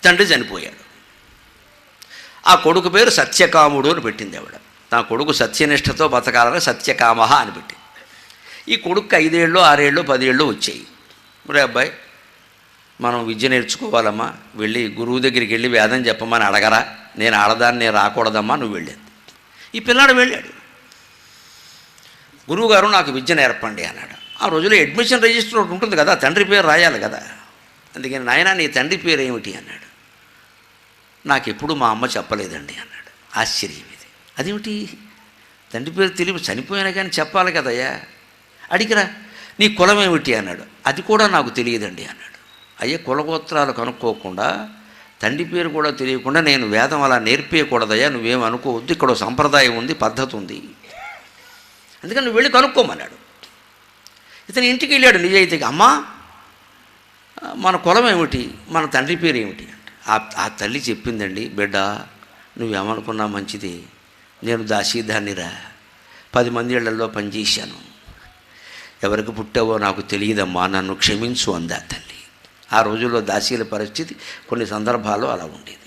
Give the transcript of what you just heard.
తండ్రి చనిపోయాడు. ఆ కొడుకు పేరు సత్యకాముడు అని పెట్టింది ఆవిడ. నా కొడుకు సత్యనిష్టతో బతకాలని సత్యకామ అని పెట్టింది. ఈ కొడుకు 5 ఏళ్ళు 6 ఏళ్ళు 10 ఏళ్ళు వచ్చాయి. మరి అబ్బాయి మనం విద్య నేర్చుకోవాలమ్మా, వెళ్ళి గురువు దగ్గరికి వెళ్ళి వేదం చెప్పమని అడగరా, నేను ఆడదాన్ని నేను రాకూడదమ్మా, నువ్వు వెళ్ళేది. ఈ పిల్లాడు వెళ్ళాడు. గురువుగారు నాకు విద్య నేర్పండి అన్నాడు. ఆ రోజులో అడ్మిషన్ రిజిస్టర్ ఒకటి ఉంటుంది కదా, తండ్రి పేరు రాయాలి కదా. అందుకని నాయన నీ తండ్రి పేరు ఏమిటి అన్నాడు. నాకు ఎప్పుడు మా అమ్మ చెప్పలేదండి అన్నాడు. ఆశ్చర్యం ఇది. అదేమిటి తండ్రి పేరు తెలివి, చనిపోయినా కానీ చెప్పాలి కదయ్యా. అడిగిరా నీ కులం ఏమిటి అన్నాడు. అది కూడా నాకు తెలియదండి అన్నాడు. అయ్యే కులగోత్రాలు కనుక్కోకుండా తండ్రి పేరు కూడా తెలియకుండా నేను వేదం అలా నేర్పేయకూడదయ్యా, నువ్వేం అనుకోవద్దు, ఇక్కడ సంప్రదాయం ఉంది, పద్ధతి ఉంది, అందుకని నువ్వు వెళ్ళి కనుక్కోమన్నాడు. ఇతను ఇంటికి వెళ్ళాడు నిజాయితీగా. అమ్మా మన కులం ఏమిటి, మన తండ్రి పేరు ఏమిటి అంటే ఆ తల్లి చెప్పిందండి, బిడ్డ నువ్వేమనుకున్నా మంచిది, నేను దాసీదాన్నిరా, 10 మంది ఇళ్లలో పనిచేశాను, ఎవరికి పుట్టావో నాకు తెలియదమ్మా, నన్ను క్షమించు అందా తల్లి. ఆ రోజుల్లో దాసీల పరిస్థితి కొన్ని సందర్భాల్లో అలా ఉండేది.